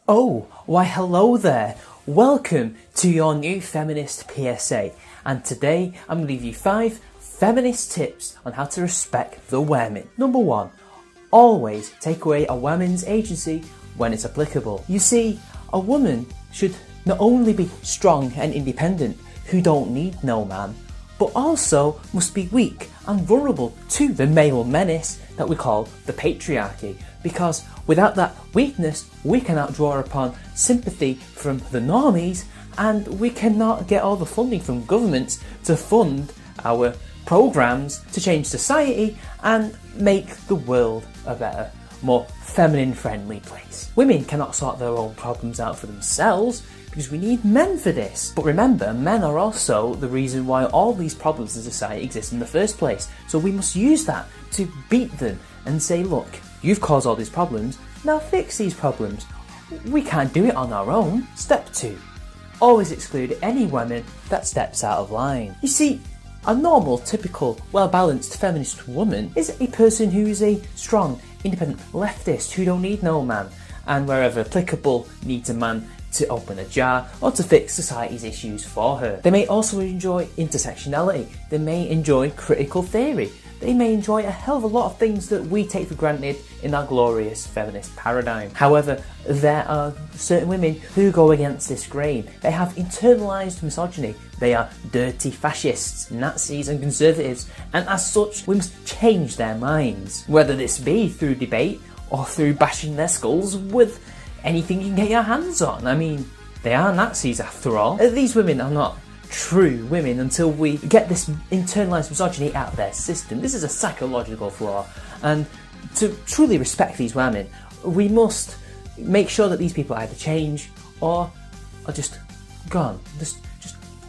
Oh, why hello there. Welcome to your new Feminist PSA, and today I'm going to give you 5 feminist tips on how to respect the women. Number 1. Always take away a woman's agency when it's applicable. You see, a woman should not only be strong and independent, who don't need no man, but also must be weak and vulnerable to the male menace that we call the patriarchy, because without that weakness we cannot draw upon sympathy from the normies, and we cannot get all the funding from governments to fund our programs to change society and make the world a better, more feminine friendly place. Women cannot sort their own problems out for themselves because we need men for this. But remember, men are also the reason why all these problems in society exist in the first place. So we must use that to beat them and say, look, you've caused all these problems, now fix these problems. We can't do it on our own. Step 2. Always exclude any woman that steps out of line. You see, a normal, typical, well-balanced feminist woman is a person who is a strong, independent leftist who don't need no man, and wherever applicable needs a man to open a jar or to fix society's issues for her. They may also enjoy intersectionality, they may enjoy critical theory, they may enjoy a hell of a lot of things that we take for granted in our glorious feminist paradigm. However, there are certain women who go against this grain. They have internalised misogyny, they are dirty fascists, Nazis and conservatives, and as such we must change their minds, whether this be through debate or through bashing their skulls with anything you can get your hands on. I mean, they are Nazis after all. These women are not true women until we get this internalised misogyny out of their system. This is a psychological flaw, and to truly respect these women, we must make sure that these people either change or are just gone. Just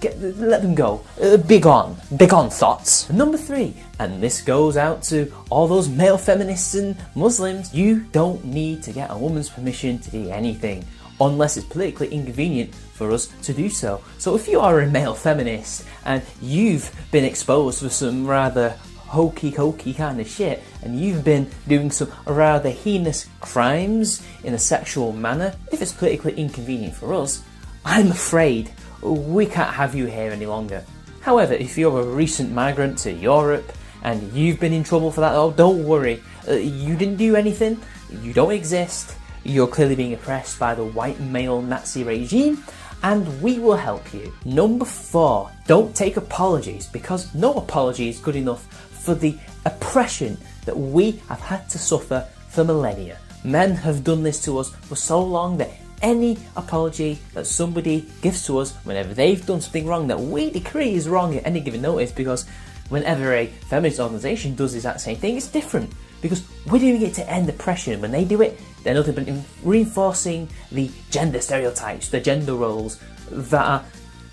let them go. Big on thoughts. Number 3, and this goes out to all those male feminists and Muslims, you don't need to get a woman's permission to do anything unless it's politically inconvenient for us to do so. So if you are a male feminist and you've been exposed for some rather hokey kind of shit, and you've been doing some rather heinous crimes in a sexual manner, if it's politically inconvenient for us, I'm afraid we can't have you here any longer. However, if you're a recent migrant to Europe and you've been in trouble for that, oh, don't worry, you didn't do anything, you don't exist, you're clearly being oppressed by the white male Nazi regime, and we will help you. Number 4, don't take apologies, because no apology is good enough for the oppression that we have had to suffer for millennia. Men have done this to us for so long that any apology that somebody gives to us whenever they've done something wrong that we decree is wrong at any given notice, because whenever a feminist organisation does the exact same thing, it's different, because we're doing it to end oppression. When they do it, they're nothing but reinforcing the gender stereotypes, the gender roles that are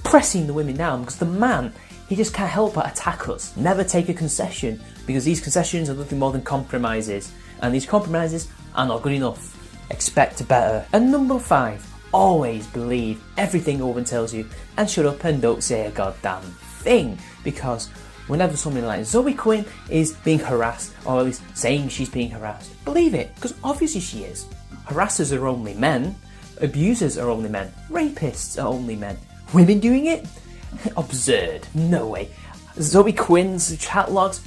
pressing the women down, because the man, he just can't help but attack us. Never take a concession, because these concessions are nothing more than compromises, and these compromises are not good enough. Expect better. And number 5, always believe everything a woman tells you and shut up and don't say a goddamn thing, because whenever somebody like Zoe Quinn is being harassed, or at least saying she's being harassed, believe it, because obviously she is. Harassers are only men, abusers are only men, rapists are only men. Women doing it? Absurd. No way. Zoe Quinn's chat logs?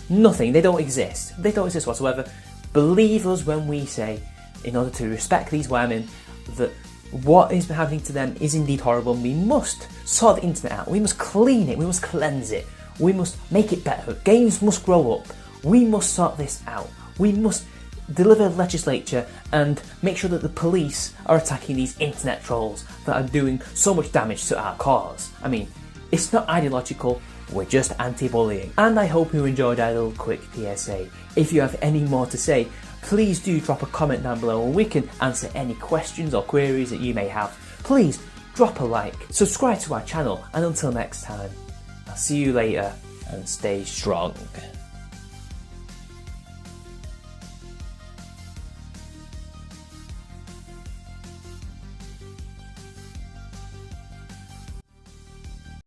Nothing. They don't exist. They don't exist whatsoever. Believe us when we say, in order to respect these women, that what is happening to them is indeed horrible, and we must sort the internet out. We must clean it. We must cleanse it. We must make it better. Games must grow up. We must sort this out. We must deliver legislature and make sure that the police are attacking these internet trolls that are doing so much damage to our cause. I mean, it's not ideological, we're just anti-bullying. And I hope you enjoyed our little quick PSA. If you have any more to say, please do drop a comment down below and we can answer any questions or queries that you may have. Please drop a like, subscribe to our channel, and until next time, I'll see you later and stay strong.